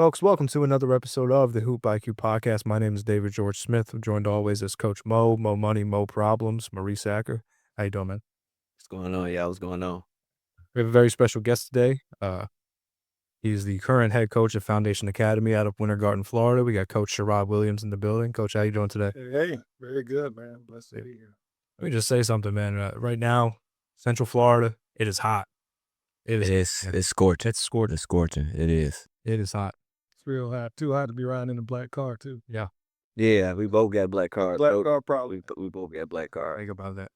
folks. Welcome to another episode of the Hoop IQ podcast. My name is David George Smith. I'm joined always as Coach Mo Money, Mo Problems, Maurice Acker. How you doing, man? What's going on? Yeah, what's going on? We have a very special guest today. He's the current head coach of Foundation Academy out of Winter Garden, Florida. We got Coach Sharrod Williams in the building. Coach, how you doing today? Hey, very good, man. Blessed to be here. Let me just say something, man. Right now, Central Florida, it is hot. It's scorching. It's scorching. It's scorching. It is. It is hot. It's real hot. Too hot to be riding in a black car, too. Yeah. Yeah, we both got black cars. Black car, probably. We both got black cars. Think about that.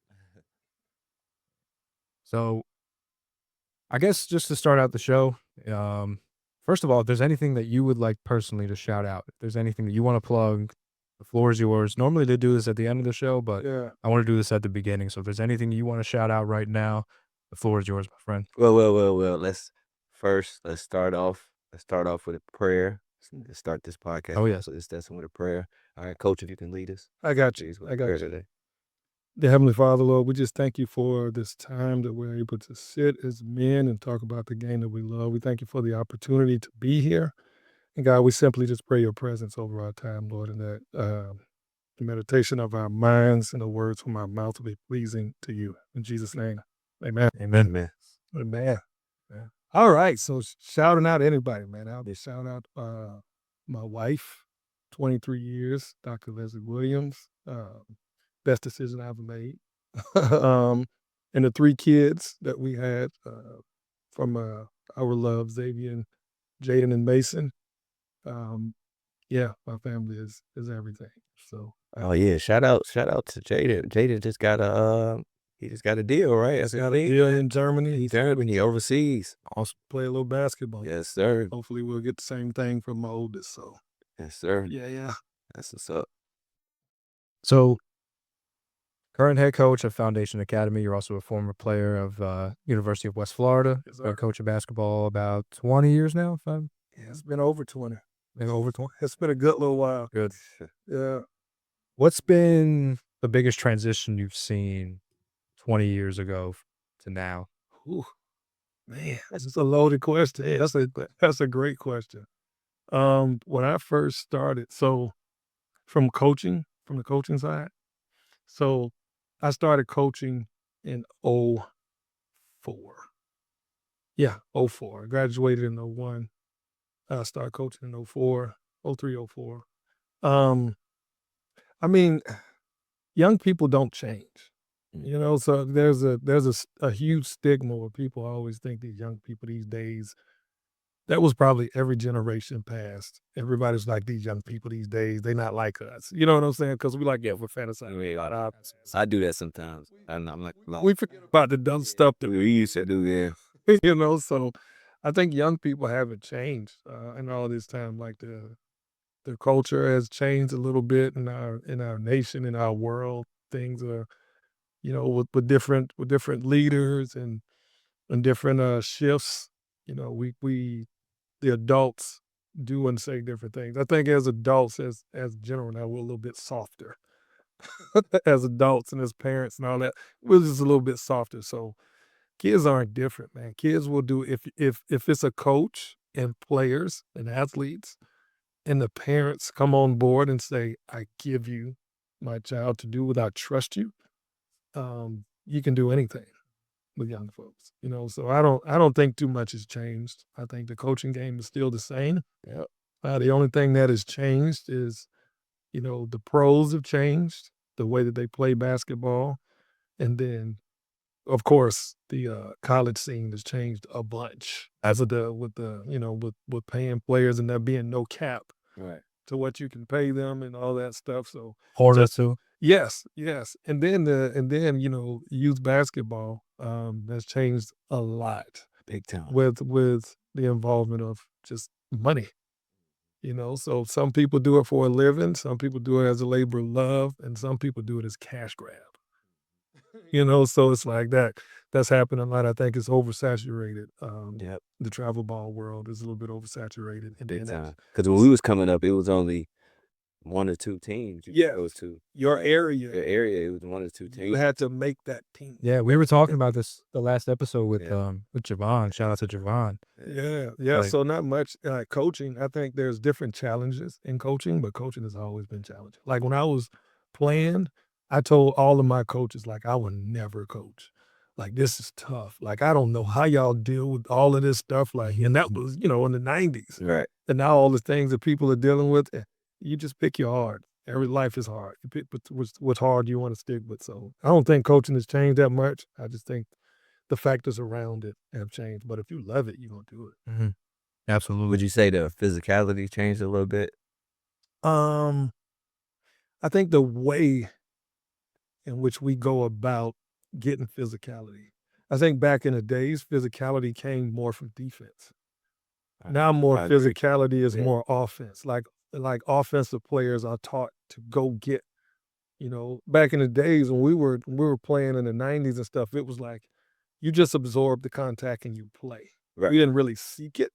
So, I guess just to start out the show, first of all, if there's anything that you would like personally to shout out, if there's anything that you want to plug, the floor is yours. Normally they do this at the end of the show, but Yeah. I want to do this at the beginning. So if there's anything you want to shout out right now, the floor is yours, my friend. Well. Let's start off with a prayer. Let's start this podcast. Oh, yes. So let's start with a prayer. All right, Coach, if you can lead us. I got you. Please, with I a got prayer you. today. Dear Heavenly Father, Lord, we just thank you for this time that we're able to sit as men and talk about the game that we love. We thank you for the opportunity to be here. And God, we simply just pray your presence over our time, Lord, and that the meditation of our minds and the words from our mouth will be pleasing to you. In Jesus' name, amen. Amen. Amen. Amen. Yeah. All right. So shouting out anybody, man. I'll be shouting out my wife, 23 years, Dr. Leslie Williams. Best decision I ever made. And the 3 kids that we had from our love, Xavier, Jaden, and Mason. Yeah, my family is everything. So Oh yeah, shout out to Jaden. Jaden just got a deal, right? That's got a deal in Germany. He's Germany overseas. Also play a little basketball. Yes, sir. Hopefully we'll get the same thing from my oldest. So Yes, sir. yeah. That's what's up. So, current head coach of Foundation Academy. You're also a former player of University of West Florida. Yes, Been sir. coaching basketball about 20 years now, if I'm Yeah, it's been over 20. over 20. It's been a good little while. Good. Yeah. What's been the biggest transition you've seen 20 years ago to now? Ooh, man, that's a loaded question. Yeah, that's a great question. When I first started, so from the coaching side, so I started coaching in 04. Yeah, 04. I graduated in 01. I started coaching in 04, 03, 04. I mean, young people don't change. You know, so there's a huge stigma where people always think these young people these days. That was probably every generation past. Everybody's like, these young people these days, they not like us. You know what I'm saying? Because we like, yeah, we're fantasizing. I do that sometimes. And I'm like, We forget about the dumb stuff that we used to do, yeah. you know. So I think young people haven't changed in all this time. Like the culture has changed a little bit in our nation, in our world. Things are, you know, with different leaders and different shifts. You know, we the adults do and say different things. I think as adults, as general now, we're a little bit softer. As adults and as parents and all that, we're just a little bit softer. So kids aren't different, man. Kids will do if it's a coach and players and athletes and the parents come on board and say, I give you my child to do what I trust you, you can do anything with young folks, you know. So I don't think too much has changed. I think the coaching game is still the same. Yeah. The only thing that has changed is, you know, the pros have changed, the way that they play basketball. And then, of course, the college scene has changed a bunch with paying players and there being no cap Right. to what you can pay them and all that stuff. So Hornets too. yes. And then you know, youth basketball has changed a lot Big time. with the involvement of just money. You know, so some people do it for a living, some people do it as a labor of love, and some people do it as cash grab. You know, so it's like that. That's happened a lot. I think it's oversaturated. Yep. The travel ball world is a little bit oversaturated. Big time. Because when we was coming up, it was only 1 or 2 teams you Yeah. go to. Your area, Your area, it was 1 or 2 you teams. had to make that team. Yeah, we were talking about this the last episode with Yeah. Javon. Shout out to Javon. Yeah. Like- So not much coaching. I think there's different challenges in coaching, but coaching has always been challenging. Like when I was playing, I told all of my coaches, like, I would never coach. Like, this is tough. Like, I don't know how y'all deal with all of this stuff. Like, and that was, in the 90s. Right. And now all the things that people are dealing with, you just pick your hard. Every life is hard. You pick what's hard you want to stick with. So I don't think coaching has changed that much. I just think the factors around it have changed. But if you love it, you're going to do it. Mhm. Absolutely. Would you say the physicality changed a little bit? I think the way in which we go about getting physicality. I think back in the days, physicality came more from defense. Now more I agree. physicality is Yeah. more offense. Like offensive players are taught to go get. Back in the days when we were playing in the 90s and stuff, it was like you just absorb the contact and you play. Right. We didn't really seek it.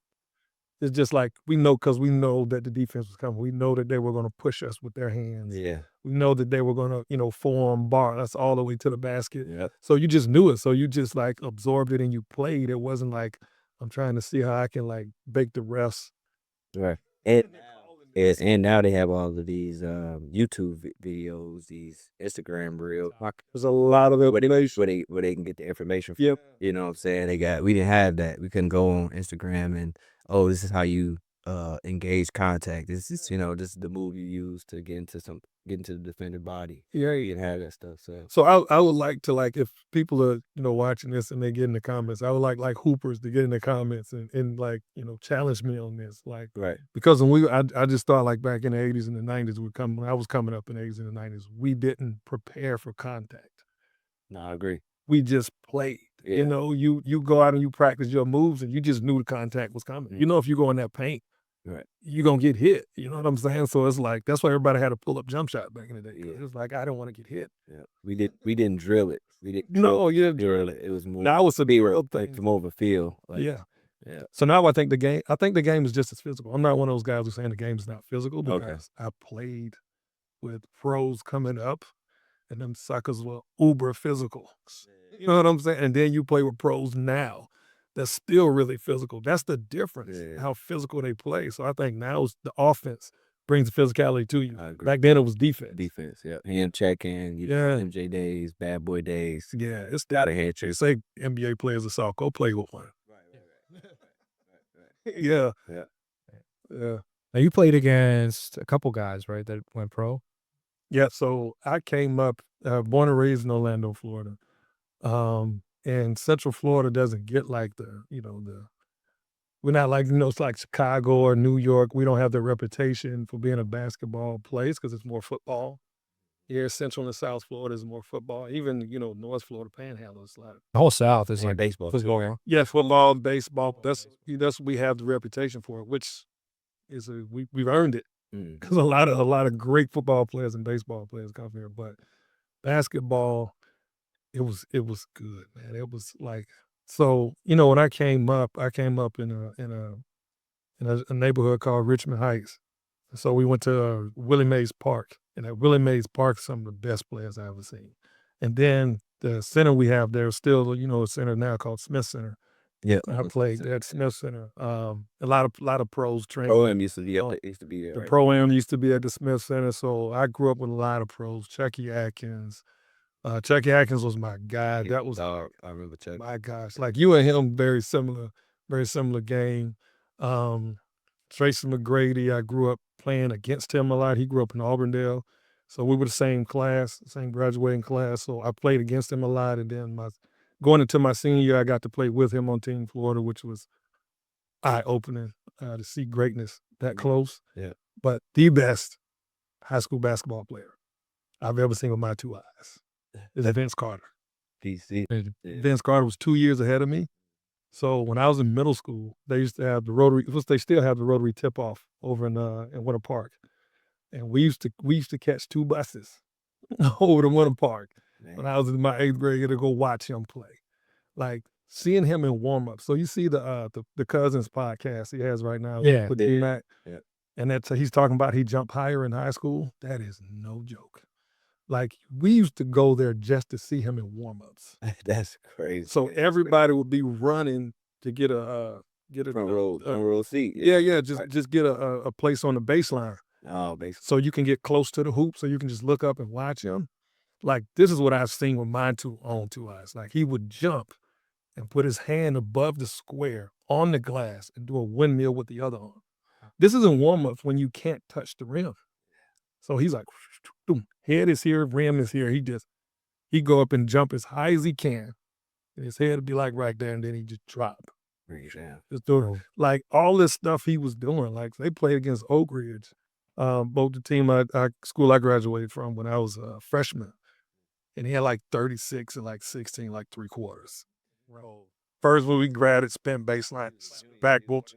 It's just like we know because we know that the defense was coming. We know that they were going to push us with their hands. Yeah. We know that they were going to form bar us all the way to the basket. Yeah. So you just knew it. So you just like absorbed it and you played. It wasn't like I'm trying to see how I can like bake the refs. Right. And now they have all of these YouTube videos, these Instagram reels. There's a lot of Where information. they can get the information from. Yep. You know what I'm saying? We didn't have that. We couldn't go on Instagram and this is how you engage contact. This is this is the move you use to get into the defender body. Yeah. You didn't have that stuff. So I would like to if people are watching this and they get in the comments, I would like hoopers to get in the comments and challenge me on this Right. because when I just thought like back in the 80s and the 90s when I was coming up in the 80s and the 90s, we didn't prepare for contact. No, I agree. We just played. Yeah. You go out and you practice your moves and you just knew the contact was coming. Mm. If you go in that paint, Right. you're going to get hit. You know what I'm saying? So it's like, that's why everybody had a pull-up jump shot back in the day. Yeah. It was like, I didn't want to get hit. Yeah. We didn't drill it. We didn't No, you didn't. drill it. It was more Now it's a real like thing. more of a feel. Like, Yeah. Yeah. So now I think the game is just as physical. I'm not one of those guys who's saying the game is not physical because I played with pros coming up and them suckers were uber physical. You know what I'm saying? And then you play with pros now that's still really physical. That's the difference, how physical they play. So I think now it's the offense brings the physicality to you. I agree. Back then it was defense. Defense, yeah. Hand checking, MJ days, bad boy days. Yeah, it's Got that. a hand They check. say NBA players are soft. Go play with one. Right. Yeah. Yeah. Yeah. Now you played against a couple guys, right, that went pro? Yeah, so I came up, born and raised in Orlando, Florida. And Central Florida doesn't get like we're not like, it's like Chicago or New York. We don't have the reputation for being a basketball place because it's more football. Here, Central and South Florida is more football. Even, North Florida Panhandle is like. The whole South is And like baseball. football. Yeah. Yeah, football, baseball. That's what we have the reputation for, which is we've earned it. Mm. Because a lot of great football players and baseball players come here, but basketball, it was good, man. It was like so. When I came up in a neighborhood called Richmond Heights. So we went to Willie Mays Park, and at Willie Mays Park, some of the best players I ever seen. And then the center we have there is still a center now called Smith Center. Yeah. I played at Smith Center. A lot of pros trained. Pro-Am used to be there. The Right? Pro-Am used to be at the Smith Center, so I grew up with a lot of pros. Chucky Atkins. Chucky Atkins was my guy. That was I remember Chuck. my gosh. Like you and him, very similar game. Tracy McGrady, I grew up playing against him a lot. He grew up in Auburndale. So we were the same class, same graduating class. So I played against him a lot. And then going into my senior year, I got to play with him on Team Florida, which was eye-opening to see greatness that close. Yeah. But the best high school basketball player I've ever seen with my two eyes is Vince Carter. DC. Yeah. Vince Carter was 2 years ahead of me. So when I was in middle school, they used to have the rotary. They still have the rotary tip-off over in Winter Park, and we used to catch two buses over to Winter Park when I was in my 8th grade to go watch him play. Like seeing him in warm-up. So you see the Cousins podcast he has right now Yeah. with D-Mac. Yeah. And he's talking about he jumped higher in high school. That is no joke. Like, we used to go there just to see him in warm-ups. That's crazy. So everybody would be running to get a front row seat. yeah, just get a place on the baseline. Oh, basically. So you can get close to the hoop so you can just look up and watch him. Like, this is what I've seen with my own two eyes. Like, he would jump and put his hand above the square on the glass and do a windmill with the other arm. This is in warm-ups when you can't touch the rim. So he's like, boom, head is here, rim is here. He go up and jump as high as he can. And his head would be like right there, and then he just drop. Just doing like all this stuff he was doing. Like, they played against Oak Ridge, both the team school I graduated from when I was a freshman. And he had like 36 and like 16, like 3/4. First when we grabbed it, spin baseline, backwards.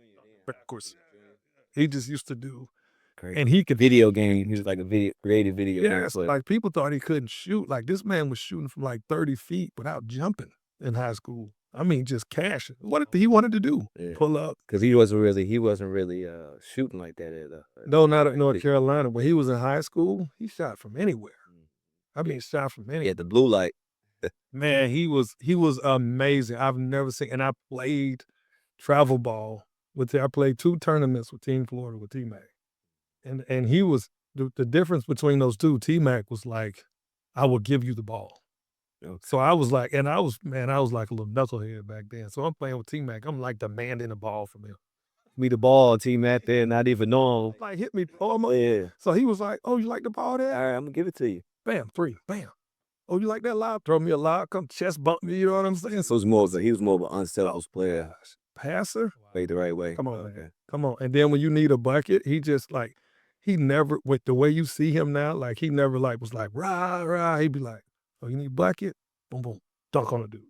He just used to do. Crazy. And he could Video game. He was like a creative video game yes, player. like people thought he couldn't shoot. Like, this man was shooting from like 30 feet without jumping in high school. I mean, just cashing. What he wanted to do? Yeah. Pull up. Because he wasn't really shooting like that at No, not at North Carolina. When he was in high school, he shot from anywhere. I mean, shot from anywhere. Yeah, the blue light. Man, he was amazing. I've never seen, and I played travel ball I played 2 tournaments with Team Florida with T-Mac. And he was the difference between those two. T-Mac was like, I will give you the ball. Okay. So I was like, and I was like a little knucklehead back then. So I'm playing with T-Mac. I'm like demanding the ball from him. Me the ball, T-Mac there, not even knowing. Like, hit me. Oh, yeah. So he was like, oh, you like the ball there? All right, I'm going to give it to you. Bam, 3, bam. Oh, you like that lob? Throw me a lob, come chest bump me, you know what I'm saying? So he was more of an unselfish player. Passer? Played the right way. Come on, man. Come on. And then when you need a bucket, he just like, he never, with the way you see him now, like, he never like was like, rah, rah. He'd be like, oh, you need a bucket? Boom, boom. Dunk on the dude.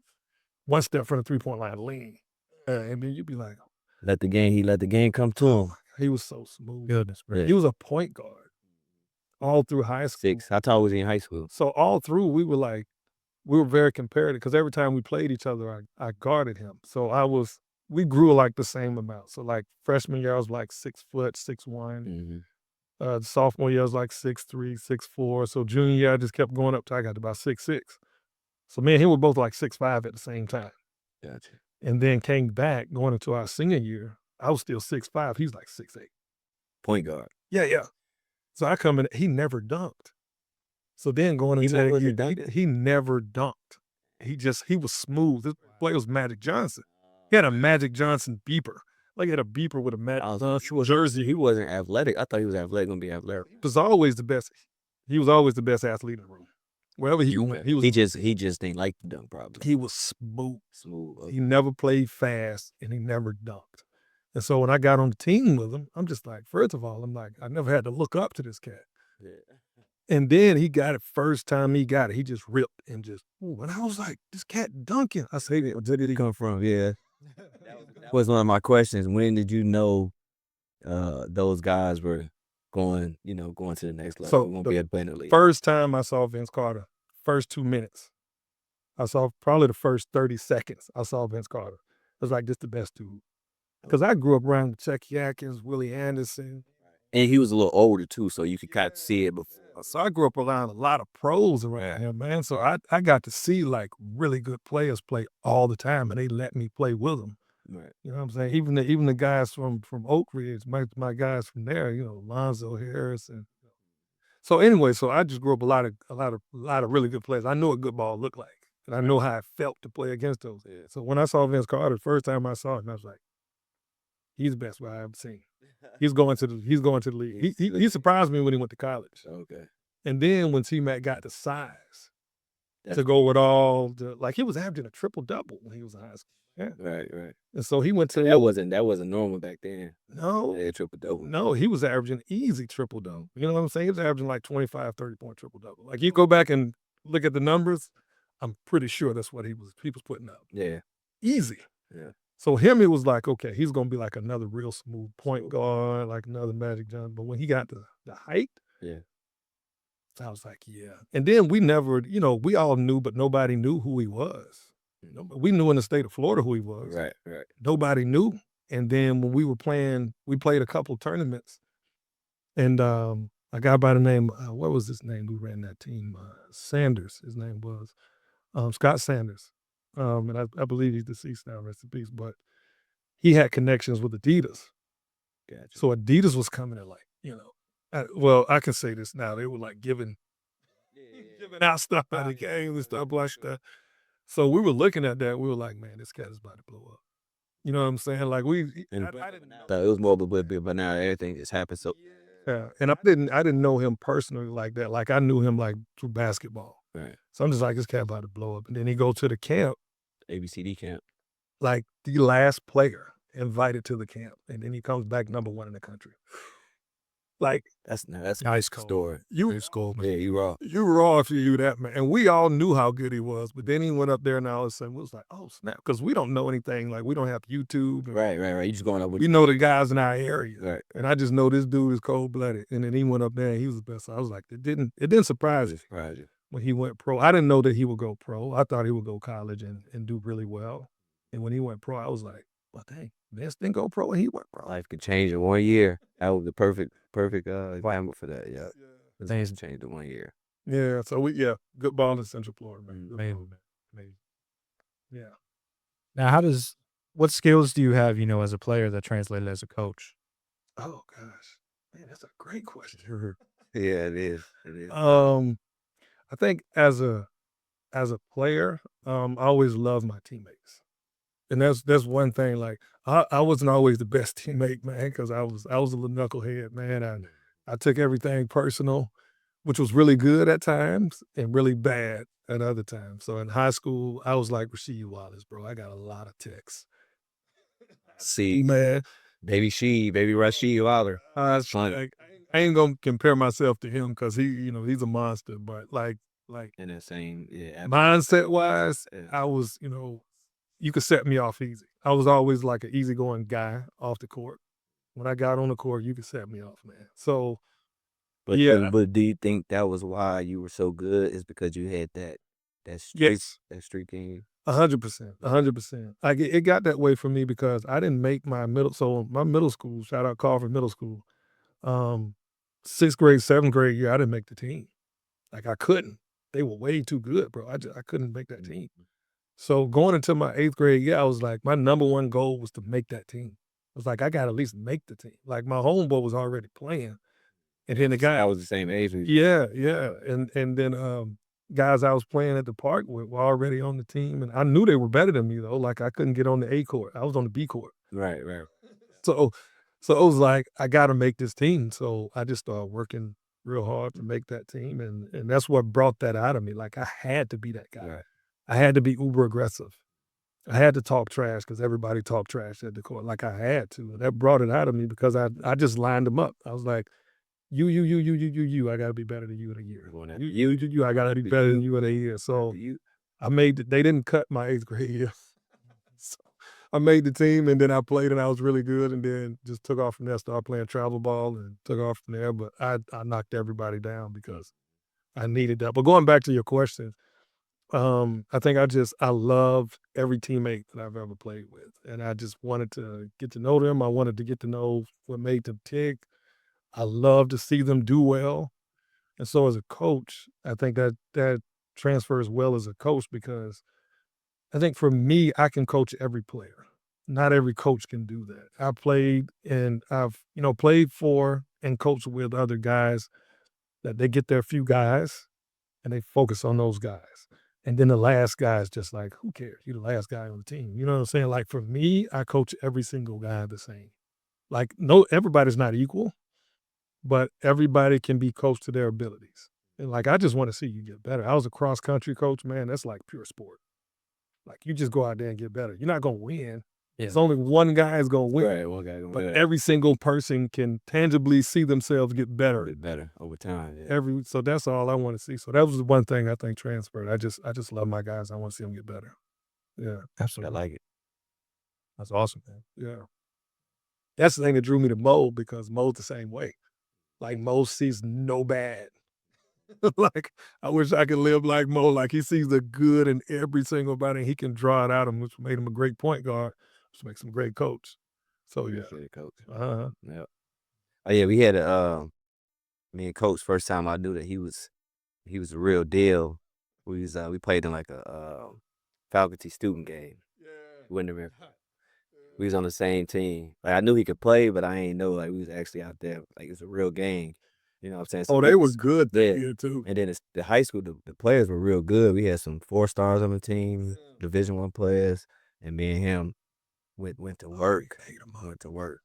One step from the 3-point line, lean. And then you'd be like, he let the game come to him. He was so smooth. Goodness, He was a point guard all through high school. 6. How tall was he in high school? So all through, we were very comparative because every time we played each other, I guarded him. So we grew like the same amount. So like freshman year, I was like 6 foot, 6'1". Mm-hmm. Sophomore year, I was like 6'3", 6'4". So junior year, I just kept going up till I got to about 6'6". So me and him were both like 6'5" at the same time. Gotcha. And then came back going into our senior year. I was still 6'5". He was like 6'8". Point guard. Yeah. So I come in, he never dunked. So then going into that year, he never dunked. He was smooth. This play was Magic Johnson. He had a Magic Johnson beeper. Like, he had a beeper with a Magic Johnson jersey. He wasn't athletic. I thought he was athletic, going to be athletic. He was always the best. He was always the best athlete in the room. Wherever he went, he just didn't like the dunk, probably. He was smooth. Okay. He never played fast, and he never dunked. And so when I got on the team with him, I'm just like, first of all, I'm like, I never had to look up to this cat. Yeah. And then he got it. First time he got it, he just ripped and just, ooh, and I was like, this cat dunking. I said, where did he come from? Yeah. That was one of my questions. When did you know those guys were going to the next level? So won't be able to play in the league. First time I saw Vince Carter, first 2 minutes. I saw probably the first 30 seconds I saw Vince Carter. I was like, this the best dude. Because I grew up around Chucky Atkins, Willie Anderson. And he was a little older too, so you could kind of see it before. So I grew up around a lot of pros around him, man. So I got to see like really good players play all the time, and they let me play with them. Right. You know what I'm saying? Even the guys from Oak Ridge, my guys from there, Lonzo Harris and. So anyway, so I just grew up a lot of really good players. I know what good ball looked like, and I know how it felt to play against those. Yeah. So when I saw Vince Carter, the first time I saw him, I was like, he's the best guy I've ever seen. He's going to the league. He surprised me when he went to college. Okay. And then when T-Mac got the size to go with all the, like, he was averaging a triple-double when he was in high school. Yeah. Right. And so he went to that wasn't normal back then. No. Yeah, triple-double. No, he was averaging easy triple-double. You know what I'm saying? He was averaging like 25, 30-point triple-double. Like, you go back and look at the numbers, I'm pretty sure that's what he was putting up. Yeah. Easy. Yeah. So him, it was like, okay, he's going to be like another real smooth point guard, like another Magic Johnson. But when he got the height, yeah, I was like, yeah. And then we never, we all knew, but nobody knew who he was. We knew in the state of Florida who he was. Right. Nobody knew. And then when we were playing, we played a couple tournaments And a guy by the name, what was his name who ran that team? Sanders, his name was Scott Sanders. And I believe he's deceased now, rest in peace. But he had connections with Adidas. Gotcha. So Adidas was coming in like, well, I can say this now. They were like giving out stuff at the games and stuff like that. So we were looking at that. We were like, man, this cat is about to blow up. You know what I'm saying? Like And I didn't know. so it was more of a blip, but now everything just happened. So Yeah, and I didn't know him personally like that. Like I knew him like through basketball. right, So I'm just like, this cat about to blow up. And then he go to the camp, ABCD camp. like the last player invited to the camp, and then he comes back #1 in the country. Like That's Nice a story. you, It's cool, man. Yeah, you raw. you raw if you that man. And we all knew how good he was, but then he went up there, and all of a sudden we was like, oh snap, because we don't know anything. Like we don't have YouTube. Right. You just going up with We know the guys in our area. right. And I just know this dude is cold blooded. And then he went up there and he was the best. I was like, it didn't surprise me Surprise you. when he went pro. I didn't know that he would go pro. I thought he would go college and do really well. And when he went pro, I was like, well, dang, Vince didn't go pro and he went pro. Life could change in 1 year. That was the perfect example for that. Yeah, it's changed in 1 year. Yeah. So good ball in Central Florida, man. Good Amazing, ball. man. Amazing. Yeah. Now, what skills do you have, as a player that translated as a coach? Oh gosh. Man, that's a great question. Yeah, it is. It is. I think as a player, I always loved my teammates. And that's one thing. Like I wasn't always the best teammate, man, because I was a little knucklehead, man. I took everything personal, which was really good at times and really bad at other times. So in high school, I was like Rasheed Wallace, bro. I got a lot of texts. See, Man, baby Rashid Waller. like, I ain't gonna compare myself to him because he's a monster. But like In that same mindset wise, Yeah. I was you could set me off easy. I was always like an easygoing guy off the court. When I got on the court, you could set me off, man. So But yeah, but do you think that was why you were so good? Is because you had that streak yes, that streak in you? 100%, 100%. Like it got that way for me because I didn't make my middle. So my middle school, shout out Carver Middle School, um, 6th grade, 7th grade year, I didn't make the team. Like I couldn't. They were way too good, bro. I couldn't make that team. So going into my 8th grade year, I was like, my #1 goal was to make that team. I was like, I got to at least make the team. Like my homeboy was already playing. And then the guy, I was the same age as you. yeah. And then guys I was playing at the park with were already on the team. And I knew they were better than me though. Like I couldn't get on the A court. I was on the B court. Right. So it was like, I gotta make this team. So I just started working real hard to make that team. And that's what brought that out of me. Like I had to be that guy. Right. I had to be uber aggressive. I had to talk trash because everybody talked trash at the court. Like I had to. And that brought it out of me because I just lined them up. I was like, you, I gotta be better than you in a year. Going at You, I gotta be better than you in a year. So you. they didn't cut my 8th grade year. So I made the team and then I played and I was really good and then just took off from there, started playing travel ball and took off from there. But I knocked everybody down because I needed that. But going back to your question, I think I loved every teammate that I've ever played with. And I just wanted to get to know them. I wanted to get to know what made them tick. I love to see them do well. And so as a coach, I think that transfers well as a coach because I think for me, I can coach every player. Not every coach can do that. I played and I've, played for and coached with other guys that they get their few guys and they focus on those guys. And then the last guy is just like, who cares? You're the last guy on the team. You know what I'm saying? Like for me, I coach every single guy the same. Like no, everybody's not equal, but everybody can be coached to their abilities. And like I just want to see you get better. I was a cross country coach, man. That's like pure sport. Like you just go out there and get better. You're not gonna win. Yeah. It's only one guy is gonna win. Right. One guy gonna But win. every single person can tangibly see themselves get better. Get better over time. Yeah. So that's all I want to see. So that was the one thing I think transferred. I just love my guys. I want to see them get better. Yeah, I Absolutely. like it. That's awesome, man. yeah. That's the thing that drew me to Mo because Mo's the same way. Like Mo sees no bad. Like I wish I could live like Mo. Like he sees the good in every single body, and he can draw it out of him, which made him a great point guard, which makes him a great coach. So yeah. Appreciate it, coach. Uh-huh. Yeah. Oh yeah, we had a me and coach, first time I knew that he was a real deal. We played in like a faculty student game. Windermere. We was on the same team. Like I knew he could play, but I ain't know like we was actually out there. Like it's a real game. You know what I'm saying? So Oh, they was good yeah. here too. And then the high school, the players were real good. We had some 4 stars on the team, Division I players, and me and him went to work. Went to work.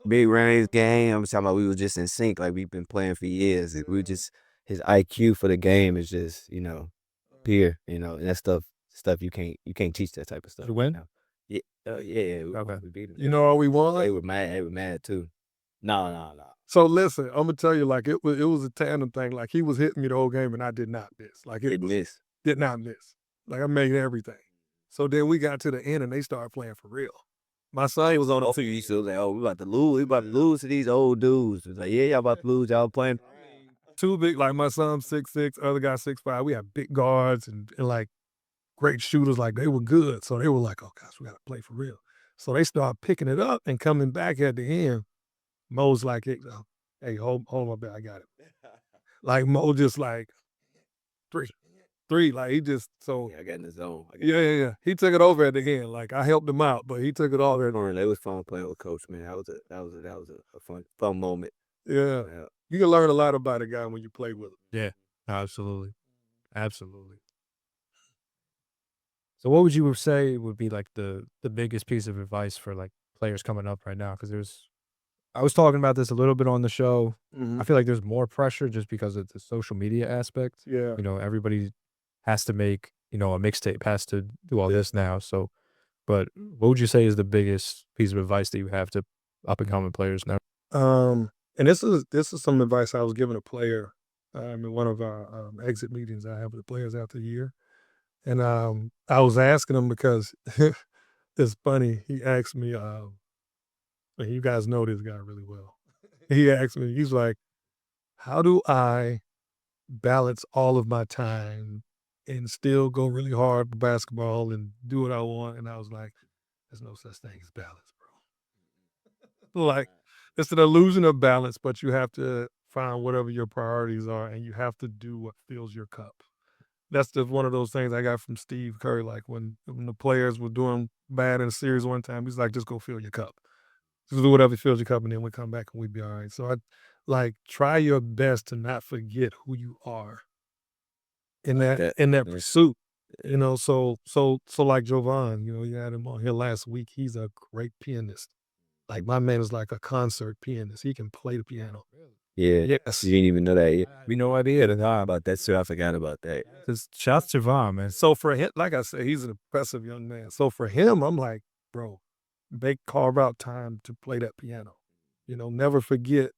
Big range game. I'm talking about we was just in sync, like we've been playing for years. We just his IQ for the game is just, pure, and that stuff you can't teach that type of stuff. Did you win? Yeah, yeah, Okay. we beat them. You know how we won? They were mad too. No. So listen, I'm gonna tell you, like it was a tandem thing. Like he was hitting me the whole game, and I did not miss. Like Didn't miss. did not miss. Like I made everything. So then we got to the end, and they started playing for real. My son was on the Also, you still like, oh, we about to lose. We about to lose to these old dudes. It's like, yeah, y'all about to lose. Y'all playing. too big. Like my son's 6'6", other guy 6'5". We had big guards and like great shooters. Like they were good. So they were like, oh gosh, we got to play for real. So they started picking it up and coming back at the end. Mo's like, hey, hold my bit, I got it. Like Mo just like three. Like he just Yeah, I got in the zone. yeah. He took it over at the end. Like I helped him out, but he took it all. It was fun playing with coach, man. That was a fun moment. Yeah. You can learn a lot about a guy when you play with him. Yeah, absolutely. Absolutely. So what would you say would be like the biggest piece of advice for like players coming up right now? Because I was talking about this a little bit on the show. I feel like there's more pressure just because of the social media aspect. Yeah. Everybody has to make, a mixtape, has to do all this now. So, but what would you say is the biggest piece of advice that you have to up and coming players now? And this is some advice I was giving a player in one of our exit meetings I have with the players after the year. And I was asking him because it's funny. He asked me, and you guys know this guy really well. He asked me, he's like, how do I balance all of my time and still go really hard for basketball and do what I want? And I was like, there's no such thing as balance, bro. Like, it's an illusion of balance, but you have to find whatever your priorities are and you have to do what fills your cup. That's just one of those things I got from Steve Kerr. Like when the players were doing bad in a series one time, he's like, just go fill your cup. Just do whatever fills your cup, and then we come back and we be all right. So I like try your best to not forget who you are in that pursuit. So like Jovan, you had him on here last week. He's a great pianist. Like my man is like a concert pianist. He can play the piano. Yeah. Yes. You didn't even know that. We no idea about that too. I forgot about that. Just shout to Javon, man. So for him, like I said, he's an impressive young man. So for him, I'm like, bro, carve out time to play that piano. Never forget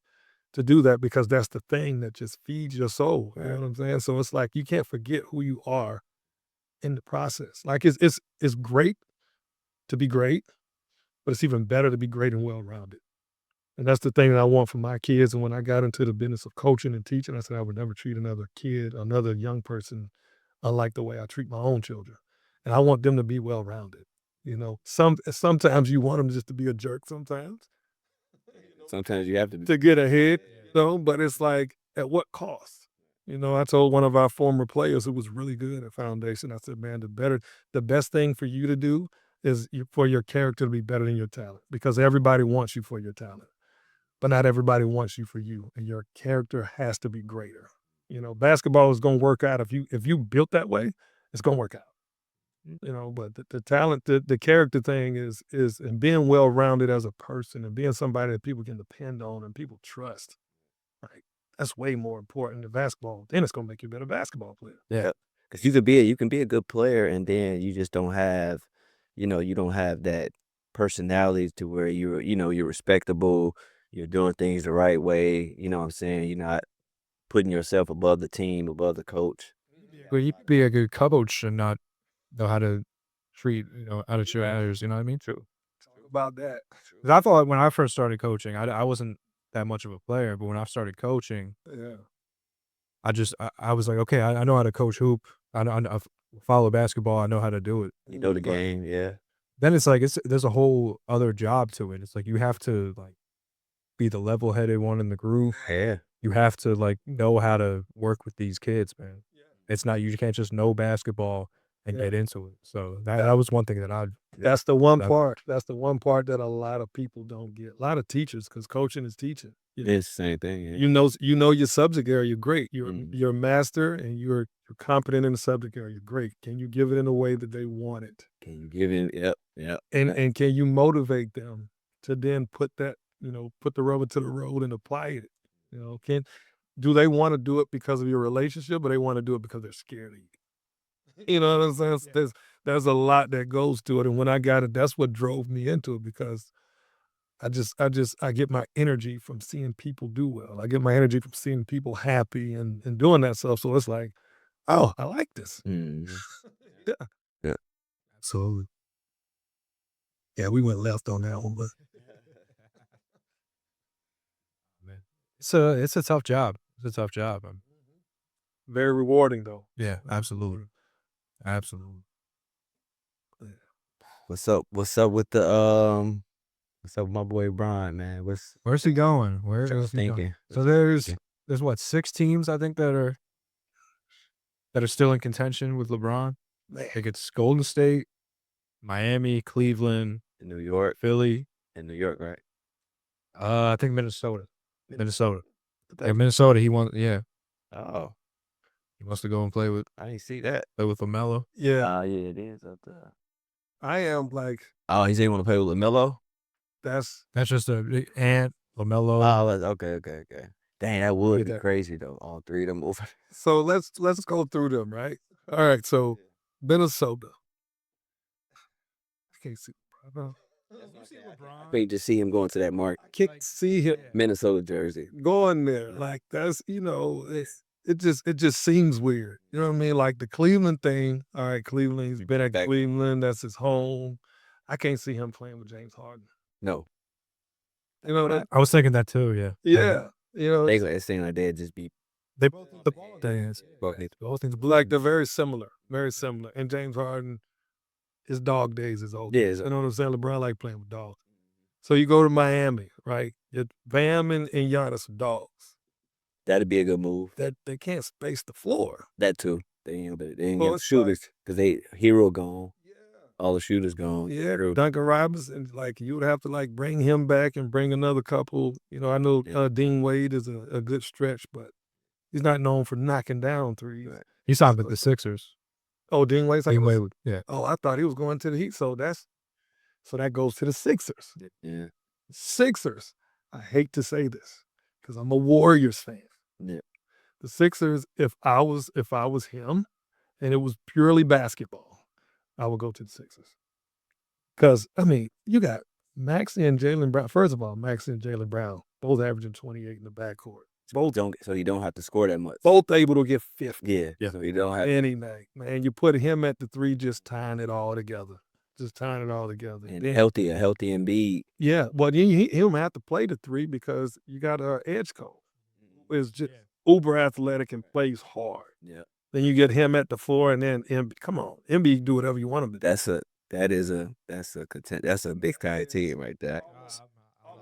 to do that because that's the thing that just feeds your soul. You know what I'm saying? So it's like you can't forget who you are in the process. Like it's great to be great, but it's even better to be great and well-rounded. And that's the thing that I want for my kids. And when I got into the business of coaching and teaching, I said I would never treat another kid, another young person, unlike the way I treat my own children. And I want them to be well-rounded. Sometimes you want them just to be a jerk sometimes. Sometimes you have to To get ahead, but it's like, at what cost? I told one of our former players who was really good at foundation, I said, man, the best thing for you to do is for your character to be better than your talent because everybody wants you for your talent, but not everybody wants you for you. And your character has to be greater. Basketball is going to work out. If you built that way, it's going to work out. But the talent, the character thing is and being well-rounded as a person and being somebody that people can depend on and people trust, right? That's way more important than basketball. Then it's gonna make you a better basketball player. Yeah, because you can be a good player, and then you just don't have, you don't have that personality to where you're respectable, you're doing things the right way. You know what I'm saying? You're not putting yourself above the team, above the coach. But you could be a good coach and not know how to treat, how to treat others. You know what I mean? True. Talk about that. 'Cause I thought when I first started coaching, I wasn't that much of a player, but when I started coaching, Yeah. I was like, okay, I know how to coach hoop. I follow basketball. I know how to do it. You know the But game, yeah. then it's like there's a whole other job to it. It's like you have to like be the level-headed one in the group. Yeah. you have to, like, know how to work with these kids, man. It's not you can't just know basketball and Yeah. get into it. So that was one thing that I That's the one that part. That's the one part that a lot of people don't get. A lot of teachers, because coaching is teaching. It's the same thing. Yeah. You know your subject area great. Mhm. You're a master and you're competent in the subject area great. Can you give it in a way that they want it? Can you give it? Yep. Yep. And can you motivate them to then put that, put the rubber to the road and apply it? Do they want to do it because of your relationship, or they want to do it because they're scared of you? You know what I'm saying? There's a lot that goes to it. And when I got it, that's what drove me into it, because I get my energy from seeing people do well. I get my energy from seeing people happy and doing that stuff. So it's like, oh, I like this. Mhm. Yeah. Yeah. So yeah, we went left on that one, but man. It's a tough job. It's a tough job. very rewarding though. Yeah, absolutely. Absolutely. What's up? What's up with the What's up with my boy Brian, man? Where's he going? Where Just is he going? thinking. So there's what, 6 teams I think that are still in contention with LeBron. Man. I think it's Golden State, Miami, Cleveland, in New York? Philly. In New York, right? I think Minnesota. Yeah, Minnesota. He wants. Yeah, Oh, he wants to go and play with I didn't see that. LaMelo. Yeah. Yeah, it is up there. I am like, Oh, he said he want to play with LaMelo? that's That's just Ant, LaMelo. Oh, okay. Dang, that would Look be at that. crazy though. All three of them over. so let's go through them, right? All right, so Minnesota. I can't see. I think to see him going to that mark. Can't see him Minnesota jersey. going there. Like that's it just seems weird. You know what I mean? Like the Cleveland thing. All right, Cleveland. He's been at Back- Cleveland. That's his home. I can't see him playing with James Harden. No, You know that? I was thinking that too. Yeah. Yeah. You know, they seem like they'd just be They both the ball things. both need Both things. like they're very similar. Very similar. And James Harden, his dog days is over. Yeah, You know what I'm saying? LeBron like playing with dogs. So you go to Miami, right? Bam and Giannis are dogs. That'd be a good move. That they can't space the floor. That too. They ain't Well, got it's shooters because Hero gone. All the shooters gone. Yeah, True. Duncan Robinson, like you would have to like bring him back and bring another couple. I know Yeah. Dean Wade is a good stretch, but he's not known for knocking down threes. Right. He signed with the Sixers. Oh, Dean Wade's like, Dean Wade, yeah. oh, I thought he was going to the Heat. So that goes to the Sixers. Yeah. Sixers. I hate to say this because I'm a Warriors fan. Yeah. The Sixers, if I was him and it was purely basketball, I would go to the Sixers. Because, I mean, you got Maxey and Jaylen Brown. First of all, Maxey and Jaylen Brown, both averaging 28 in the backcourt. Both So you don't have to score that much. both able to get 50 Yeah. So you don't have any night. Man, you put him at the 3, just tying it all together. and Then- a healthy Embiid. Yeah, well, he'll have to play the 3 because you got edge coach who is just uber athletic and plays hard. Yeah. Then you get him at the 4, and then come on, MB do whatever you want him to do. That's a big time team right there.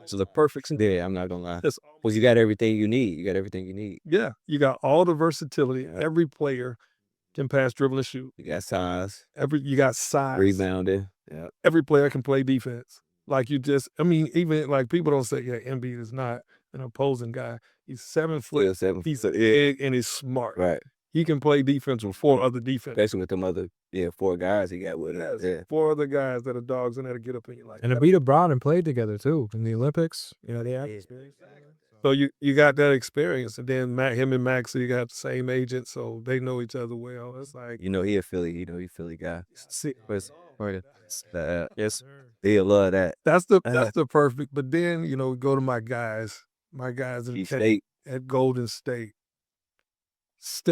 So the perfect. Yeah, I'm not gonna lie. That's Well, you got everything you need. Yeah, you got all the versatility. Yeah. Every player can pass, dribble, and shoot. You got size, You got size. rebounding. Yeah. Every player can play defense. Like even like people don't say, yeah, Embiid is not an opposing guy. He's 7 foot. Well, 7 He's big and he's smart. Right. He can play defense with 4 other defense. Especially with them other 4 guys he got with him. Yes, Yeah. 4 other guys that are dogs and that'll get up in you like And that. Abita Brown and played together too in the Olympics. They had experience. So you got that experience, and then him and Max, you got the same agent, so they know each other well. It's like You know he a Philly. You know he Philly guy. see, Yes. He'll love that. that's the perfect. But then go to my guys He at State. Golden State.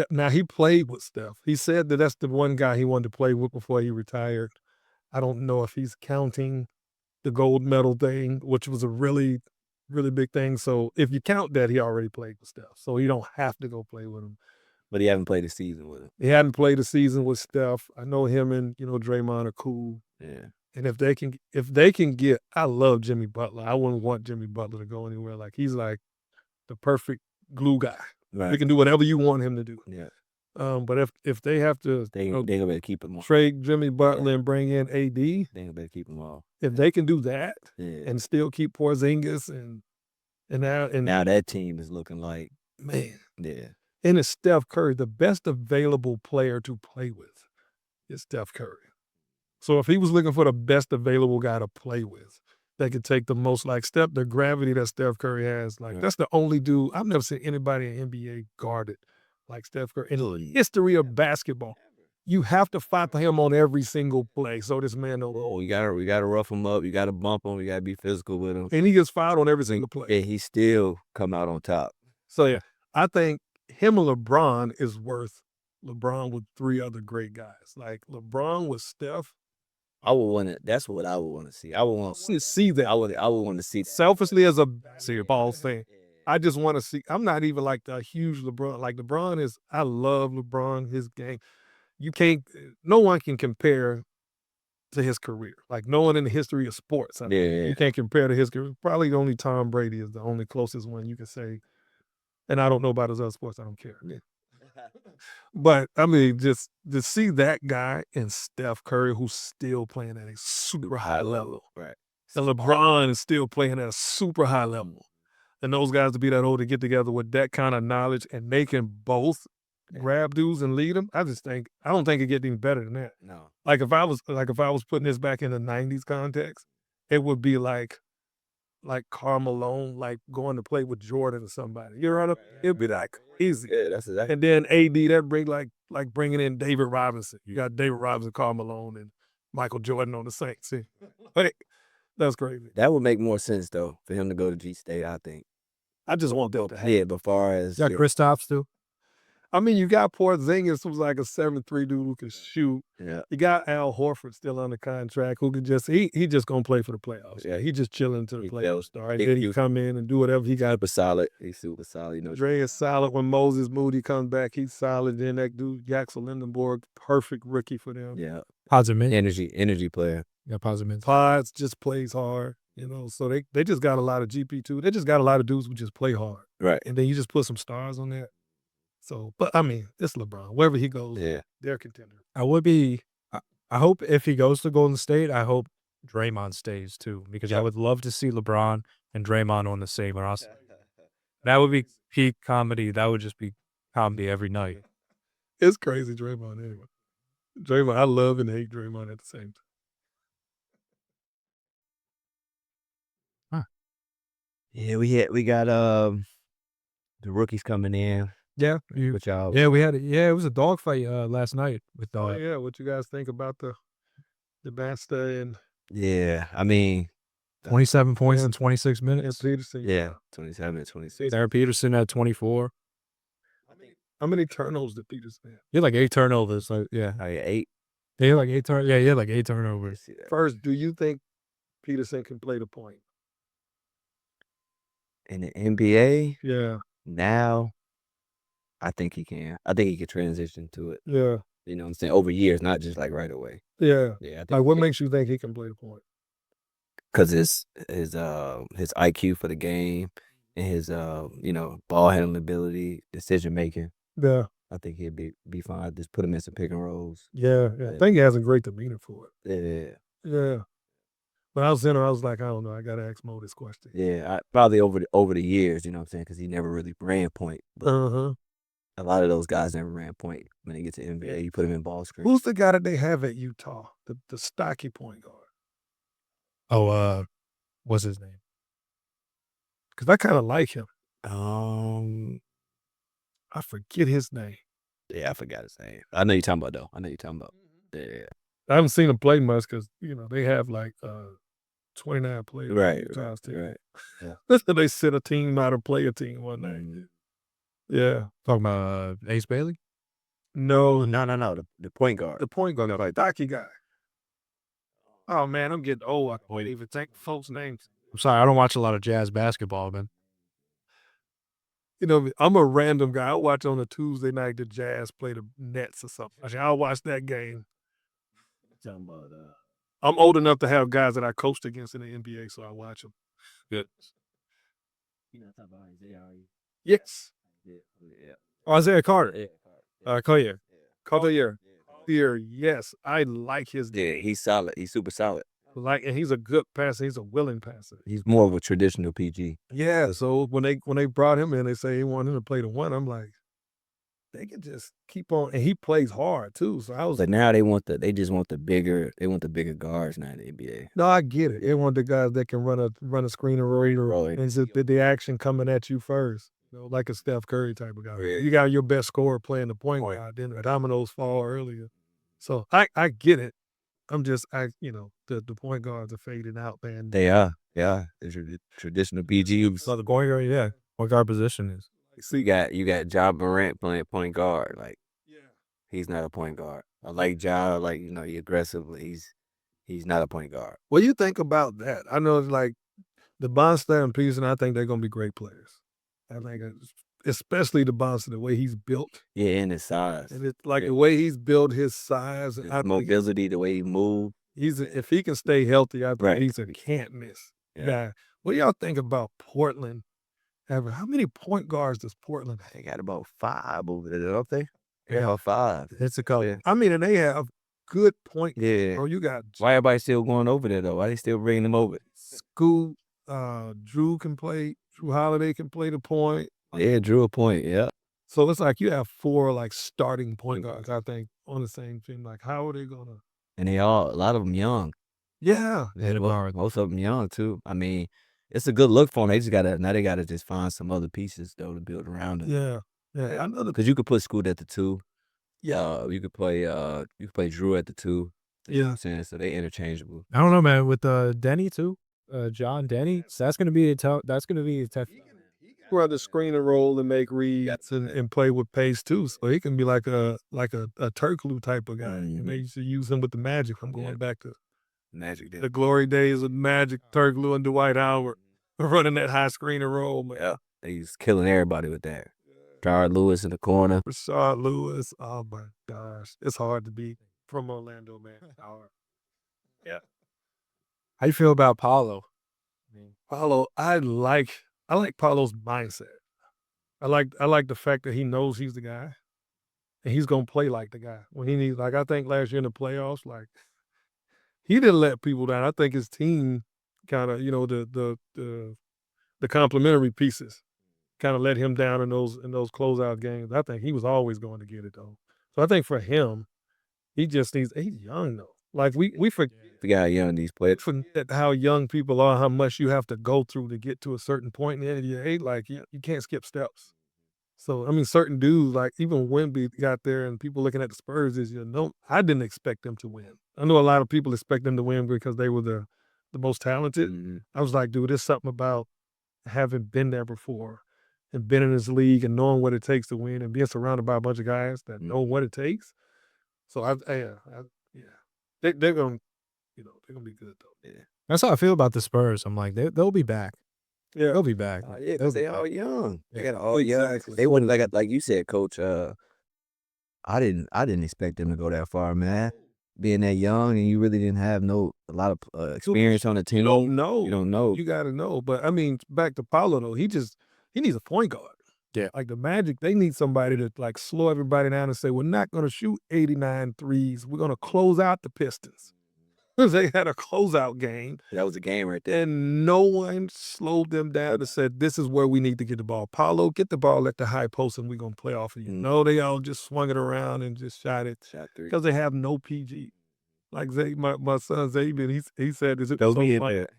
Now he played with Steph. He said that's the one guy he wanted to play with before he retired. I don't know if he's counting the gold medal thing, which was a really, really big thing. So if you count that, he already played with Steph. So you don't have to go play with him. But he haven't played a season with him. He hadn't played a season with Steph. I know him and Draymond are cool. Yeah. And if they can get, I love Jimmy Butler. I wouldn't want Jimmy Butler to go anywhere. Like he's like the perfect glue guy. Right. He can do whatever you want him to do. Yeah. But if they have to They gonna better keep him on. trade Jimmy Butler and bring in AD, They gonna better keep him off. if they can do that Yeah. and still keep Porzingis and Now that team is looking like, man, yeah. and it's Steph Curry, the best available player to play with is Steph Curry. So if he was looking for the best available guy to play with, that could take the most, like Steph, the gravity that Steph Curry has, like Right. that's the only dude I've never seen anybody in NBA guarded like Steph Curry in Oh, the yeah. history of basketball. You have to fight for him on every single play. So this man don't. Oh, we gotta rough him up. You gotta bump him. We gotta be physical with him. And he gets fouled on every single play. And he still come out on top. So yeah, I think him and LeBron is worth LeBron with 3 other great guys. Like LeBron with Steph. I would want to. That's what I would want to see. I would want To see that. I would want to see that. Selfishly as a basketball fan, I just want to see. I'm not even like the huge LeBron. Like LeBron is, I love LeBron, his game. You can't, no one can compare to his career. Like no one in the history of sports. Yeah. You can't compare to his career. Probably only Tom Brady is the only closest one you can say. And I don't know about his other sports. I don't care. But I mean, just to see that guy and Steph Curry, who's still playing at a super high level. Right. And LeBron is still playing at a super high level. And those guys to be that old to get together with that kind of knowledge and they can both grab dudes and lead them. I don't think it gets any better than that. No. Like if I was putting this back in the 90s context, it would be like Karl Malone, like going to play with Jordan or somebody. You know, it'd be like easy. Yeah, that's exactly. And then AD, that bring like bringing in David Robinson. You got David Robinson, Karl Malone, and Michael Jordan on the Saints. See, like, that's crazy. That would make more sense though for him to go to G State. I think. I just want that to happen. Yeah, but far as You got Kristaps too. I mean, you got Porzingis, who's like a 7'3" dude who can shoot. Yeah. You got Al Horford still under contract, who can just he just gonna play for the playoffs. Yeah. He just chilling to the He playoffs feels- start. he- Then he he- come in and do whatever he got. super solid. He's super solid. You know. Dre is solid. When Moses Moody comes back, he's solid. Then that dude, Jackson Lindenborg, perfect rookie for them. Yeah. Positive. Energy player. Yeah, positive. Pods just plays hard, so they just got a lot of GP2. They just got a lot of dudes who just play hard. Right. And then you just put some stars on that. So, but I mean, it's LeBron. Wherever he goes, Yeah. they're contenders. I hope if he goes to Golden State, I hope Draymond stays too, because I would love to see LeBron and Draymond on the same roster. That would be peak comedy. That would just be comedy every night. It's crazy, Draymond. Anyway, Draymond, I love and hate Draymond at the same time. Yeah, we got the rookies coming in. Yeah, Which y'all. yeah, we had it. Yeah, it was a dogfight last night with Oh yeah, what you guys think about the Basta and Yeah, I mean. 27 points in 26 and minutes. Peterson? Yeah, 27 and 26. Darren Peterson had 24. How many turnovers did Peterson have? He had like 8 turnovers. Like, yeah, Oh yeah, 8. he had like 8 turnovers. Yeah, he had like 8 turnovers. See that. First, do you think Peterson can play the point? In the NBA Yeah, now, I think he can. I think he could transition to it. yeah, You know what I'm saying? Over years, not just like right away. yeah. Yeah, I think Like, what makes you think he can play the point? because his IQ for the game and his ball handling ability, decision making. Yeah, I think he'd be fine. Just put him in some pick and rolls. yeah. I think he has a great demeanor for it. Yeah, Yeah. When I was in there, I was like, I don't know. I got to ask Mo this question. yeah. Probably over the years, you know what I'm saying? Because he never really ran point. But Uh-huh. a lot of those guys never ran point. When they get to NBA, you put them in ball screen. Who's the guy that they have at Utah? The stocky point guard. Oh, what's his name? Because I kind of like him. I I forget his name. Yeah, I forgot his name. I know you're talking about though. I know you're talking about. Yeah. I haven't seen him play much because, they have like 29 players. on Right. Utah's team. Right. They sit a team out or play a team one night. Yeah. Talking about Ace Bailey? No, No. The point guard. the point guard, like stocky guy. Oh, man, I'm getting old. I can't even think folks' names. I'm sorry, I don't watch a lot of Jazz basketball, man. I'm a random guy. I watch on a Tuesday night the Jazz play the Nets or something. I'll watch that game. Talking about I'm old enough to have guys that I coached against in the NBA, so I watch them. Good. You're not talking about Isaiah, are you? Yes. Yeah. Oh, Isaiah Carter. Yeah. Collier. Collier. Collier, yes, I like his Yeah, he's solid. He's super solid. and he's a good passer. He's a willing passer. He's more of a traditional PG. Yeah, so when they brought him in, they say he wanted him to play the one. I'm like, they can just keep on, and he plays hard too. So I was But now they just want the bigger guards now in the NBA. no, I get it. They want the guys that can run a screen or Right. and just the action coming at you first. You know, like a Steph Curry type of guy. Yeah. You got your best scorer playing the point guard, then the dominoes fall earlier. So I get it. I'm just the point guards are fading out, man. They are. Yeah. The traditional PG. So the point guard, yeah. Point guard position is. So you got Ja Morant playing point guard. Like he's not a point guard. I like Ja, like he aggressively. He's not a point guard. What do you think about that? I know it's like the Bonster and Pearson, I think they're gonna be great players. I think especially the Bonster, the way he's built. Yeah, and his size. And it's like the way he's built his size, His I think mobility, the way he moves. if he can stay healthy, I think Right. he's a can't miss Yeah. guy. What do y'all think about Portland? How many point guards does Portland have? They got about 5 over there, don't they? Yeah. About 5. It's a couple. Yeah. I mean, and they have good point guards. Yeah. Bro, you got Why everybody still going over there though? Why they still bringing them over? Scoot, Drew can play. Drew Holiday can play the point. Yeah, Drew a point. Yeah. So it's like you have 4 like starting point guards, I think, on the same team. Like, how are they gonna? And a lot of them young. Yeah, Most of them young too. I mean, it's a good look for them. They gotta just find some other pieces though to build around it. yeah. I know Because you could put Scoot at the 2. Yeah, You could play Drew at the 2. You know what yeah. I'm saying? So they interchangeable. I don't know, man. With Denny too, John Denny. So that's gonna be a tough. That's gonna be a tough. Run the screen and roll and make reads and play with pace too. So he can be like a Turkoglu type of guy. And they used to use him with the Magic. I'm going back to Magic did. the glory days of Magic, Turkoglu, and Dwight Howard running that high screen and roll, man. Yeah. He's killing everybody with that. Jared Lewis in the corner. Rashard Lewis. Oh my gosh, it's hard to beat from Orlando, man. Hard. How you feel about Paulo? Paulo, I like Paulo's mindset. I like the fact that he knows he's the guy, and he's gonna play like the guy when he needs. Like I think last year in the playoffs, like he didn't let people down. I think his team kind of, the complementary pieces kind of let him down in those closeout games. I think he was always going to get it though. So I think for him, he just needs. He's young though. Like we forget. The guy young these players. Forget how young people are, how much you have to go through to get to a certain point in the end of your age. Like you can't skip steps. So I mean, certain dudes like even Wemby got there, and people looking at the Spurs is I didn't expect them to win. I know a lot of people expect them to win because they were the most talented. Mm-hmm. I was like, dude, there's something about having been there before and been in this league and knowing what it takes to win and being surrounded by a bunch of guys that know what it takes. So they're gonna. They're gonna be good though. Yeah. That's how I feel about the Spurs. I'm like, they'll be back. Yeah. They'll be back. Yeah, because they all young. They got all Exactly. young. They wasn't like you said, Coach. I didn't expect them to go that far, man. Being that young and you really didn't have a lot of experience on the team. You don't know. You don't know. You got to know. But I mean, back to Paulo though, he needs a point guard. Yeah. Like the Magic, they need somebody to like slow everybody down and say, we're not going to shoot 89 threes. We're going to close out the Pistons. They had a closeout game. That was a game right there. And no one slowed them down and said, this is where we need to get the ball. Paulo, get the ball at the high post and we're going to play off of you. Mm-hmm. No, they all just swung it around and just shot 3. Shot 3. Because they have no PG. Like my son Zaven, he said, is it Those so be in funny? there.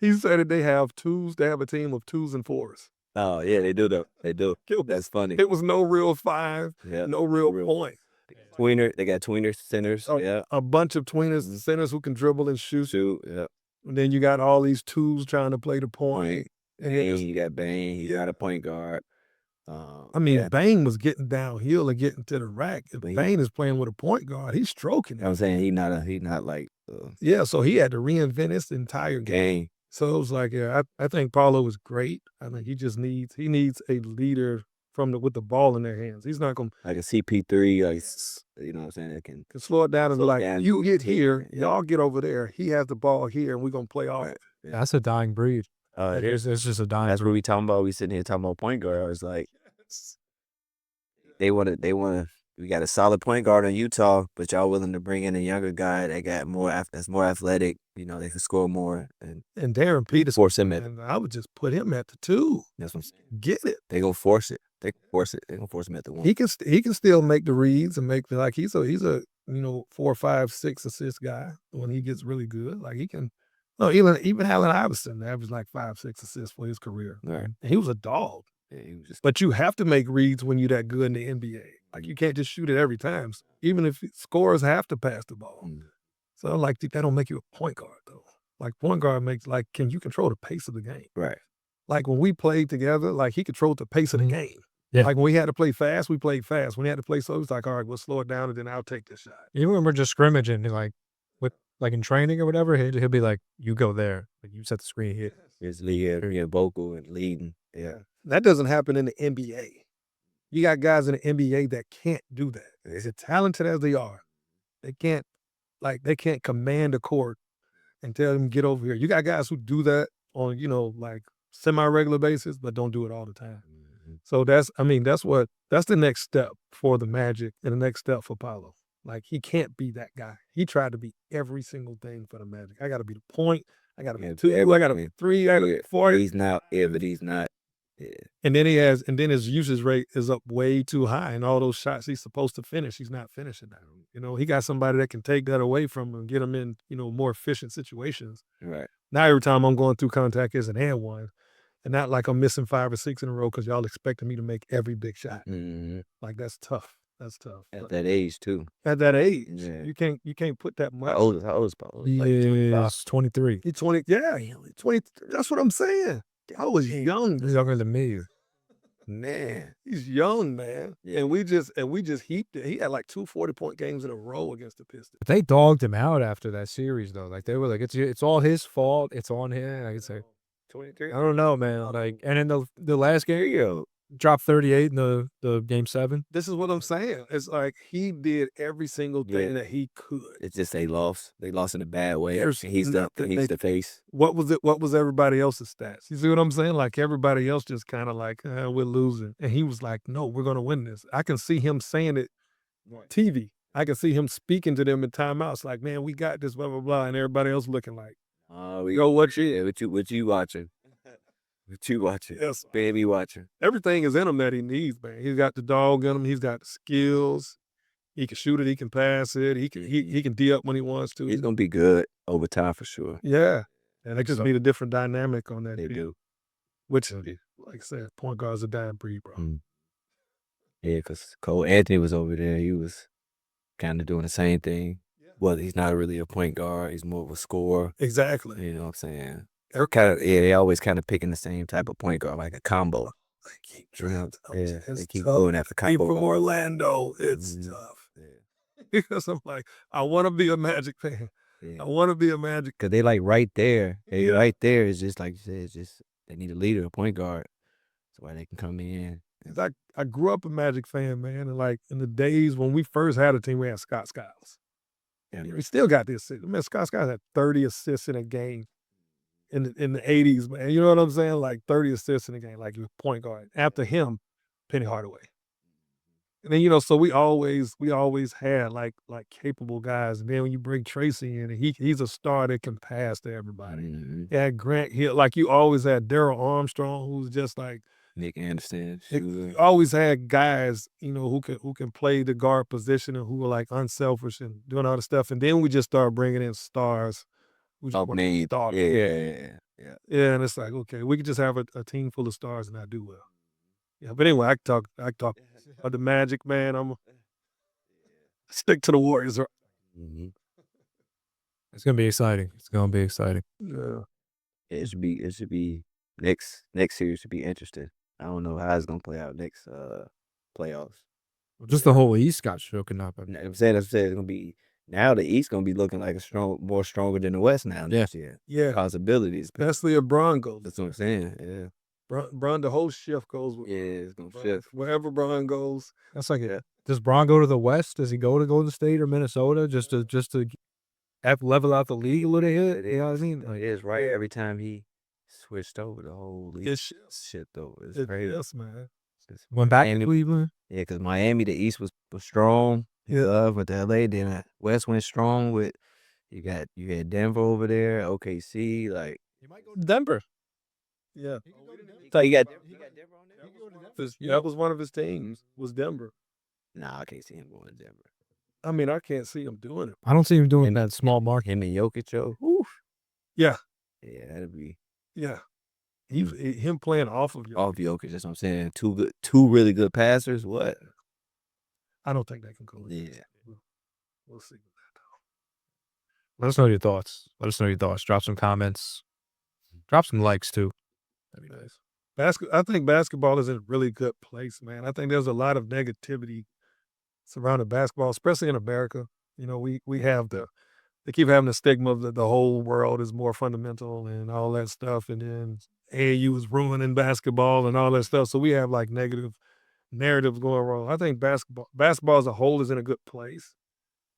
He said that they have a team of 2s and 4s. Oh yeah, they do though. They do. That's funny. It was no real 5, no real point. They got tweener centers. Oh, yeah. A bunch of tweeners, centers who can dribble and shoot. Yeah. And then you got all these 2s trying to play the point. And you got Bane. He's not a point guard. I mean, Bane was getting downhill and getting to the rack. If Bane is playing with a point guard, he's stroking it. I'm saying he's not like so he had to reinvent his entire game. So it was like, I think Paulo was great. I think he needs a leader with the ball in their hands. He's not going to like a CP3, like you know what I'm saying, that can slow it down and be like, you get here, yeah. Y'all get over there. He has the ball here, and we're gonna play off it. That's a dying breed. It's just a dying. That's what we talking about. We sitting here talking about point guard. I was like, They wanna. We got a solid point guard in Utah, but y'all willing to bring in a younger guy that got that's more athletic. You know, they can score more and And Darren Peterson, force him at. and I would just put him at the 2. That's what I'm saying. Get it. They gonna force it. They force it. They gonna force him at the 1. He can still make the reads and make like he's a 4, 5, 6 assist guy when he gets really good. Like he can. No, even Allen Iverson averaged like 5, 6 assists for his career. Right. And he was a dog. Yeah, he was just. But you have to make reads when you're that good in the NBA. Like you can't just shoot it every time. Even if scorers have to pass the ball. So like that don't make you a point guard though. Like point guard makes like can you control the pace of the game? Right. Like when we played together, like he controlled the pace of the game. Yeah. Like when we had to play fast, we played fast. When we had to play slow, it's like, all right, we'll slow it down and then I'll take this shot. Even when we're just scrimmaging, like in training or whatever, he'll be like, "You go there, like you set the screen here." His lead, vocal and leading. Yeah. That doesn't happen in the NBA. You got guys in the NBA that can't do that. As talented as they are, they can't command a court and tell them get over here. You got guys who do that on, like semi-regular basis, but don't do it all the time. So that's the next step for the Magic and the next step for Paolo. Like he can't be that guy. He tried to be every single thing for the Magic. I got to be the point. I got to be 2. I got to be 3. I got to be 4. He's not. Yeah, but he's not. Yeah. And then his usage rate is up way too high. And all those shots he's supposed to finish, he's not finishing that. He got somebody that can take that away from him and get him in, more efficient situations. Right. Now every time I'm going through contact is an and one. And not like I'm missing 5 or 6 in a row because y'all expecting me to make every big shot. Like that's tough. That's tough. At that age too. At that age, yeah. you can't put that much. How old is Paolo? He's 23. He's 20. Yeah, 20. That's what I'm saying. I was young. He's younger than me. Man, he's young, man. Yeah. And we just heaped it. He had like 2 40-point games in a row against the Pistons. But they dogged him out after that series though. Like they were like, it's all his fault. It's on him. Like it's like 23. I don't know, man. Like, and in the last game, dropped 38 in the game 7. This is what I'm saying. It's like he did every single thing that he could. It's just they lost. They lost in a bad way. He's the face. What was everybody else's stats? You see what I'm saying? Like everybody else just kind of like, we're losing. And he was like, no, we're going to win this. I can see him saying it on TV. I can see him speaking to them in timeouts like, man, we got this, blah, blah, blah. And everybody else looking like, what you watching? What you watching? Yes. Baby watching. Everything is in him that he needs, man. He's got the dog in him. He's got the skills. He can shoot it. He can pass it. He can D up when he wants to. He's gonna be good over time for sure. Yeah, and they just need a different dynamic on that. They do. Which, like I said, point guard's a dying breed, bro. Yeah, because Cole Anthony was over there. He was kind of doing the same thing. Well, he's not really a point guard. He's more of a scorer. Exactly. You know what I'm saying? They always kind of picking the same type of point guard, like a combo. They keep they keep going after combo. From Orlando, it's tough. Yeah. Because I'm like, I want to be a Magic fan. Yeah. I want to be a Magic. Because they like right there. Right there is just like you said, it's just they need a leader, a point guard. That's why they can come in. I grew up a Magic fan, man. And like in the days when we first had a team, we had Scott Skiles. And we still got this. Man, Scott Skiles had 30 assists in a game. In the 80s, man. You know what I'm saying? Like 30 assists in a game, like he was point guard. After him, Penny Hardaway. And then, so we always had like capable guys. And then when you bring Tracy in, he's a star that can pass to everybody. Yeah, Grant Hill, like you always had Darryl Armstrong, who's just like Nick Anderson. You always had guys, who can play the guard position and who are like unselfish and doing all the stuff. And then we just start bringing in stars. Yeah, and it's like, okay, we could just have a team full of stars and not do well. Yeah, but anyway, I talk about the Magic, man. I'm stick to the Warriors. It's gonna be exciting. Yeah, it should be next series should be interesting. I don't know how it's gonna play out next playoffs. Just the whole East got shaken up. I'm saying it's gonna be. Now the East gonna be looking like more stronger than the West now. Yeah. Possibilities, especially if Bron goes. That's what I'm saying. Yeah, Bron, the whole shift goes. It's gonna shift wherever Bron goes. That's like it. Does Bron go to the West? Does he go to Golden State or Minnesota just to level out the league a little bit? You know what I mean? It is right. Every time he switched over, the whole league shifted over. It's crazy. Yes, man. Went back to Miami, Cleveland. yeah, because Miami, the East was strong. Yeah. With the LA, then West went strong with you had Denver over there, OKC, like He might go to Denver. Yeah. so you got Denver on there? Yeah, that was one of his teams, was Denver. Nah, I can't see him going to Denver. I mean, I can't see him doing it. I don't see him doing that small market. Him and Jokic, yo. Yeah. Yeah, that'd be Yeah. Him playing off of you. off Jokic. That's what I'm saying. Two really good passers. What? I don't think they can go. Yeah. We'll see. Let us know your thoughts. Drop some comments. Drop some likes too. That'd be nice. I think basketball is in a really good place, man. I think there's a lot of negativity surrounding basketball, especially in America. You know, we have they keep having the stigma that the whole world is more fundamental and all that stuff, and then AAU is ruining basketball and all that stuff. So we have like negative narratives going wrong. I think basketball as a whole is in a good place.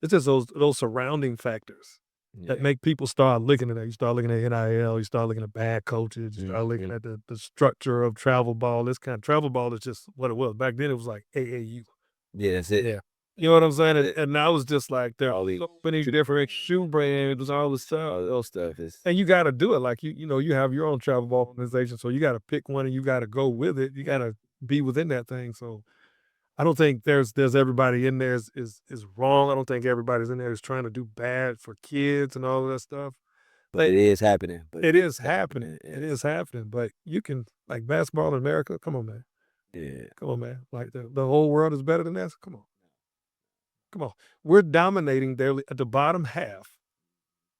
It's just those surrounding factors that make people start looking at it. You start looking at NIL, you start looking at bad coaches, you start looking at the structure of travel ball. This kind of travel ball is just what it was. Back then it was like AAU. Yeah, that's it. Yeah. You know what I'm saying? And now it's just like there All are these so many different shoe brands, all this stuff. all those stuff is And you got to do it. Like, you have your own travel ball organization. So you got to pick one and you got to go with it. You got to be within that thing. So I don't think there's everybody in there is wrong. I don't think everybody's in there is trying to do bad for kids and all of that stuff. but it is happening. But It is happening. Yeah. It is happening. But you can, like, basketball in America, come on, man. yeah. Come on, man. Like the whole world is better than that. So come on. Come on. We're dominating at the bottom half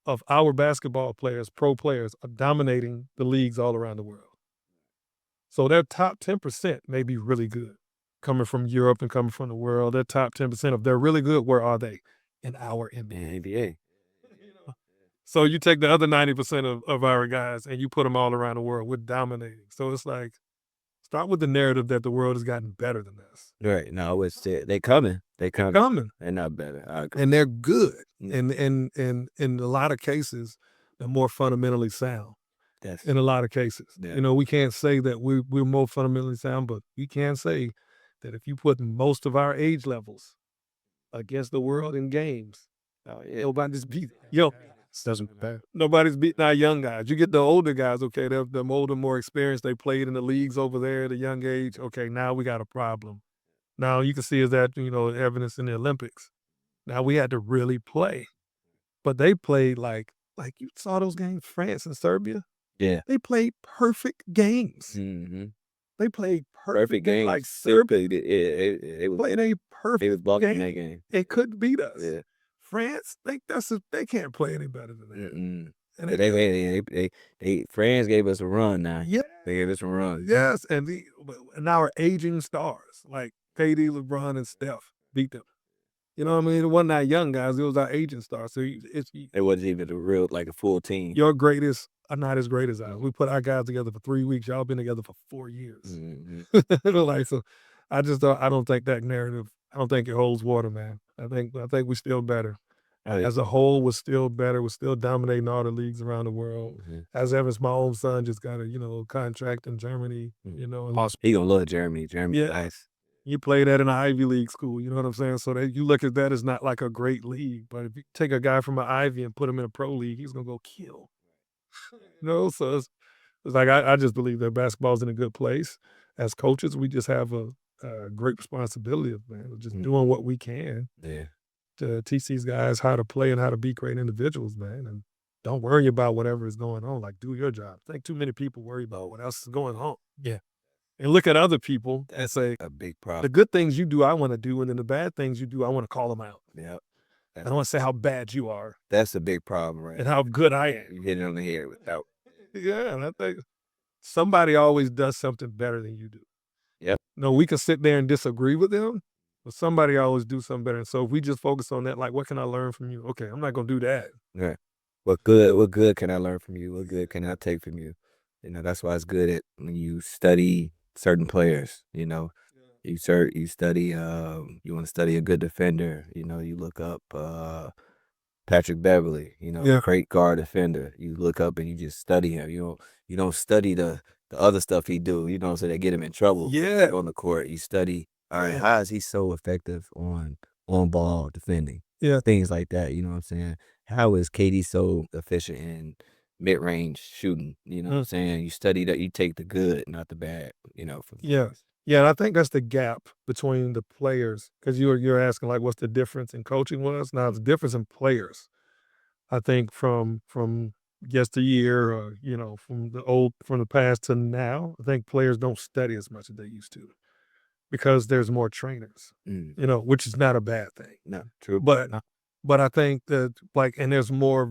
of our basketball players, pro players, are dominating the leagues all around the world. So their top 10% may be really good. Coming from Europe and coming from the world, their top 10%, if they're really good, where are they? In our NBA. NBA. So you take the other 90% of our guys and you put them all around the world. We're dominating. So it's like, start with the narrative that the world has gotten better than us. Right. No, it's they coming. They coming. Coming. They're not better. I agree. And they're good. Mm. And in a lot of cases, they're more fundamentally sound. That's In a lot of cases. Yeah. We can't say that we're more fundamentally sound, but we can say that if you put most of our age levels against the world in games, nobody's beat. Doesn't compare. Nobody's beating our young guys. You get the older guys, okay, they're older, more experienced. They played in the leagues over there at a young age. Okay, now we got a problem. Now you can see is that, evidence in the Olympics. Now we had to really play. But they played like you saw those games, France and Serbia. Yeah. They played perfect games. Mm-hmm. They played Perfect games. Like Serbia It was played a they perfect was blocking game. that game. It couldn't beat us. Yeah. France, they can't play any better than that. Mm-mm. And They France gave us a run now. Yeah. They gave us a run. Yes, and our aging stars like KD, LeBron, and Steph beat them. You know what I mean? It wasn't our young guys; it was our aging stars. So It wasn't even a full team. your greatest are not as great as ours. We put our guys together for 3 weeks. Y'all been together for 4 years. Mm-hmm. Like, so I don't think that narrative. I don't think it holds water, man. I think we're still better. As a whole, we're still better. We're still dominating all the leagues around the world. Mm-hmm. As ever, my own son just got a contract in Germany. And Awesome. He gonna love Germany. Germany, Yeah. nice. you played at an Ivy League school. You know what I'm saying? So that you look at that as not like a great league, but if you take a guy from an Ivy and put him in a pro league, he's gonna go kill. So it's like I just believe that basketball's in a good place. As coaches, we just have a great responsibility of just doing what we can Yeah. to teach these guys how to play and how to be great individuals, man. And don't worry about whatever is going on. Like, do your job. I think too many people worry about what else is going on. Yeah. And look at other people and say, A big the problem. good things you do, I want to do. And then the bad things you do, I want to call them out. Yeah. I don't want to say how bad you are That's a big problem, right? and how good I am. You hit it on the head without. Yeah, and I think somebody always does something better than you do. Yep. No, we can sit there and disagree with them, but somebody always do something better. And so if we just focus on that, like, what can I learn from you? Okay, I'm not gonna do that. Yeah. What good can I learn from you? What good can I take from you? That's why it's good when you study certain players, You study you want to study a good defender, you look up Patrick Beverly, Yeah. great guard defender. You look up and you just study him. You don't study the the other stuff he do, you know what I'm saying, that get him in trouble. Yeah. On the court, you study. All right, Yeah. how is he so effective on ball defending? Yeah. Things like that, you know what I'm saying? How is KD so efficient in mid range shooting? You know what I'm saying? You study that, you take the good, not the bad, you know, from Yeah. Yeah, and I think that's the gap between the players because you're asking like what's the difference in coaching was. Now the difference in players, I think from yesteryear or from the past to now, I think players don't study as much as they used to because there's more trainers, which is not a bad thing. No, true. But but I think that and there's more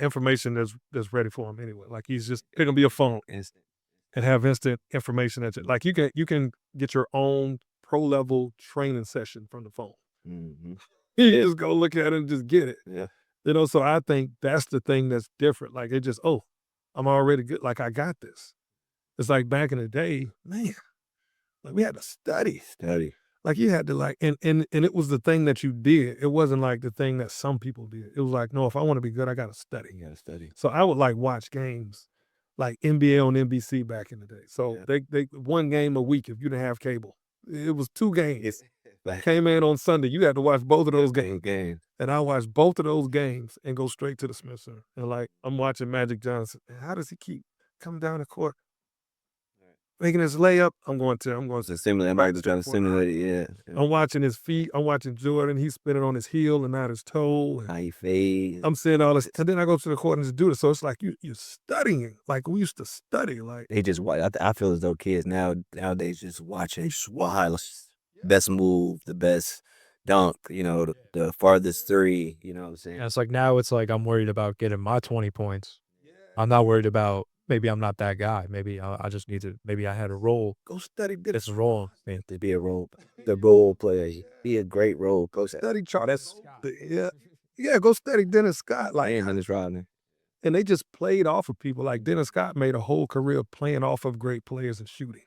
information that's ready for him anyway. Like he's just pick up your phone Instant. and have instant information at you. Like you can get your own pro level training session from the phone. Mm-hmm. You just go look at it and just get it. Yeah. So I think that's the thing that's different. Like it just, I'm already good. Like I got this. It's like back in the day, man, like we had to study. Like you had to and it was the thing that you did. It wasn't like the thing that some people did. It was like, no, if I want to be good, I gotta study. You gotta study. So I would watch games like NBA on NBC back in the day. So they one game a week if you didn't have cable. It was 2 games. Came in on Sunday. You had to watch both of those games. And I watched both of those games and go straight to the Smith Center. And I'm watching Magic Johnson. And how does he keep coming down the court? Making his layup, I'm going to simulate. Everybody's trying to simulate it, yeah. I'm watching his feet. I'm watching Jordan. He's spinning on his heel and not his toe. And how he fades. I'm seeing all this. And then I go to the court and just do this. So it's like you're studying. Like we used to study. Like they just watch. I feel as though kids nowadays just watching highlights. Best move, the best dunk, the farthest three, you know what I'm saying? Yeah, it's like now it's like I'm worried about getting my 20 points. I'm not worried about maybe I'm not that guy. Maybe I just need to, maybe I had a role. Go study this. It's wrong, man. To be a role player. Be a great role. Go study Charles. Yeah, go study Dennis Scott. Like Dennis Rodman. And they just played off of people. Like Dennis Scott made a whole career playing off of great players and shooting.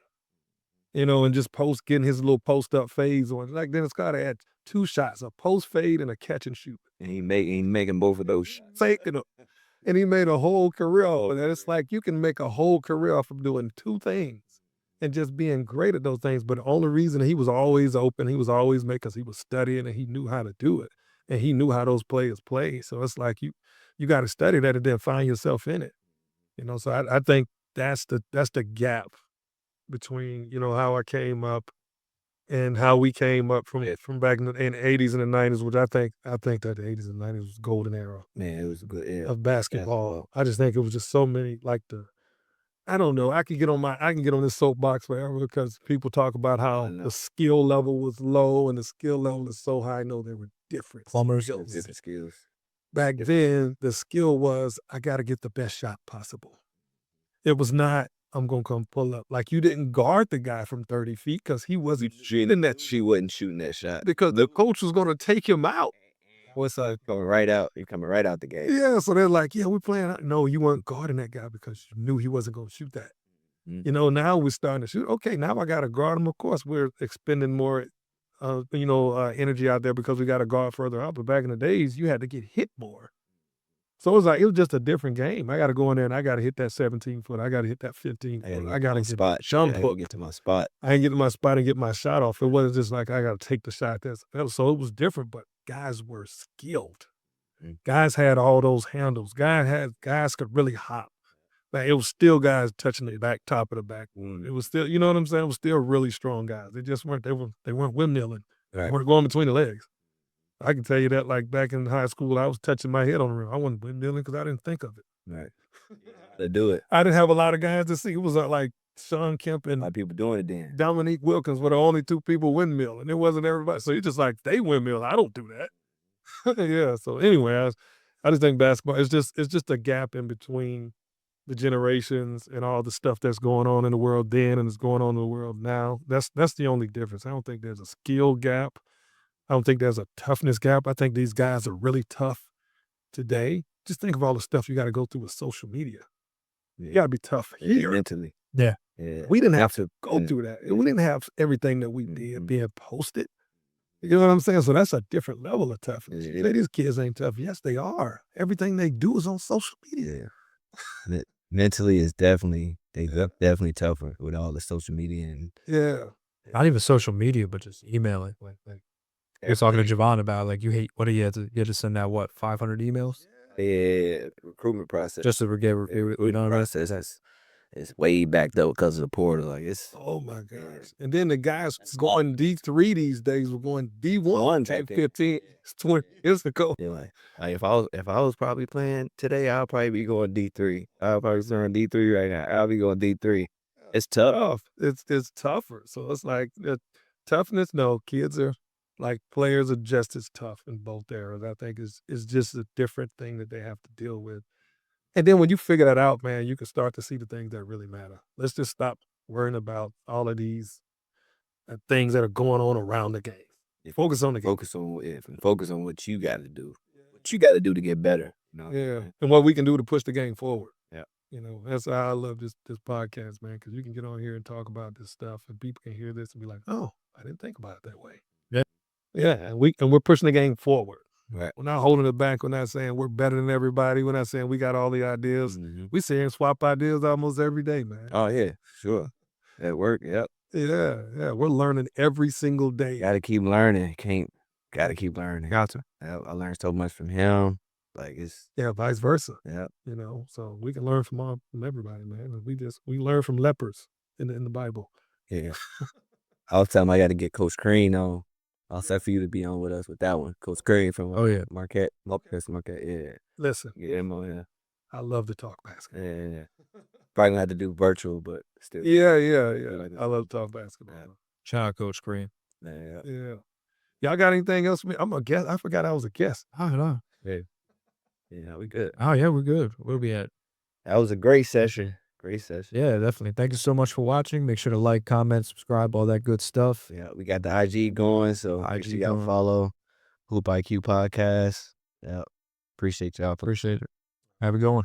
And just getting his little post-up fades on. Like Dennis Scott had 2 shots, a post fade and a catch and shoot. And he making both of those shots. And he made a whole career off of that. It's like you can make a whole career off of doing 2 things and just being great at those things. But the only reason he was always open, he was always because he was studying and he knew how to do it. And he knew how those players play. So it's like you got to study that and then find yourself in it. So I think that's the gap between, how I came up and how we came up from back in the 80s and the 90s, which I think that the 80s and 90s was golden era. Man, it was a good era of basketball. I just think it was just so many I don't know. I can get on this soapbox forever because people talk about how the skill level was low and the skill level is so high. No, there were different Plumbers. Different skills. Back then, the skill was I got to get the best shot possible. It was not I'm going to come pull up. Like you didn't guard the guy from 30 feet because he wasn't shooting that. She wasn't shooting that shot Because the coach was going to take him out. What's coming right out? You're coming right out the game. Yeah, so they're like, yeah, we're playing out. No, you weren't guarding that guy because you knew he wasn't going to shoot that. Now we're starting to shoot. Okay, now I got to guard him. Of course, we're expending more, energy out there because we got to guard further out. But back in the days, you had to get hit more. So it was just a different game. I got to go in there and I got to hit that 17-foot. I got to hit that 15-foot. I got to spot. Jump hook. Get to my spot. I ain't get to my spot and get my shot off. It wasn't just like I got to take the shot. So it was different, but guys were skilled. Guys had all those handles. Guys could really hop. Like it was still guys touching the back top of the back. It was still, you know what I'm saying? It was still really strong guys. They just weren't. They weren't windmilling. Right. They weren't going between the legs. I can tell you that. Like back in high school, I was touching my head on the rim. I wasn't windmilling because I didn't think of it. Right. They do it. I didn't have a lot of guys to see. It was like Sean Kemp and a lot of people doing it then. Dominique Wilkins were the only 2 people windmill, and it wasn't everybody. So it's just like they windmill. I don't do that. Yeah. So anyway, I just think basketball it's just a gap in between the generations and all the stuff that's going on in the world then and is going on in the world now. That's the only difference. I don't think there's a skill gap. I don't think there's a toughness gap. I think these guys are really tough today. Just think of all the stuff you got to go through with social media. You got to be tough here. Mentally. Yeah. We didn't have to go through that. We didn't have everything that we did being posted. You know what I'm saying? So that's a different level of toughness. You say these kids ain't tough. Yes, they are. Everything they do is on social media. mentally is definitely definitely tougher with all the social media and Yeah. Not even social media, but just emailing. Like you're talking to Javon about like you hate what do you had to send out what 500 emails recruitment process. just to get Recruitment process is way backed up because of the portal. Like it's Oh my gosh. And then the guys going D3 these days were going D1 One back back then. 15, 20 years ago. yeah, like if I was probably playing today, I'll probably be going D3. I'll probably start D3 right now. I'll be going D3. It's tough. It's tougher. So it's like the toughness. No, kids are like players are just as tough in both eras. I think is just a different thing that they have to deal with. And then when you figure that out, man, you can start to see the things that really matter. Let's just stop worrying about all of these things that are going on around the game. Focus on the game. Focus on what you got to do. What you got to do to get better. You know? Yeah, and what we can do to push the game forward. Yeah. You know, that's why I love this podcast, man, because you can get on here and talk about this stuff, and people can hear this and be like, "Oh, I didn't think about it that way." Yeah. Yeah, and we're pushing the game forward. Right. We're not holding it back. We're not saying we're better than everybody. We're not saying we got all the ideas. Mhm. We see and swap ideas almost every day, man. Oh yeah, sure. At work, yep. Yeah, we're learning every single day. Got to keep learning. Got to keep learning. Gotcha. I learned so much from him. Like it's Yeah, vice versa. yeah. You know, so we can learn from everybody, man. We learn from lepers in the Bible. Yeah. I was telling him I got to get Coach Crean on. I'll set for you to be on with us with that one. Coach Crean from Marquette. Yeah. Listen, Get him on. Yeah. I love to talk basketball. Yeah. Probably gonna have to do virtual, but still. Yeah. like that. I love to talk basketball. Yeah. Shout out Coach Green. Yeah. Yeah. Y'all got anything else for me? I'm a guest. I forgot I was a guest. Oh no. Yeah, we good. Oh yeah, we're good. Where we at? That was a great session. Great session. Yeah, definitely. Thank you so much for watching. Make sure to like, comment, subscribe, all that good stuff. Yeah, we got the IG going, so make sure IG y'all going. follow Hoop IQ Podcast. Yeah, appreciate y'all. Appreciate it. Have a good one.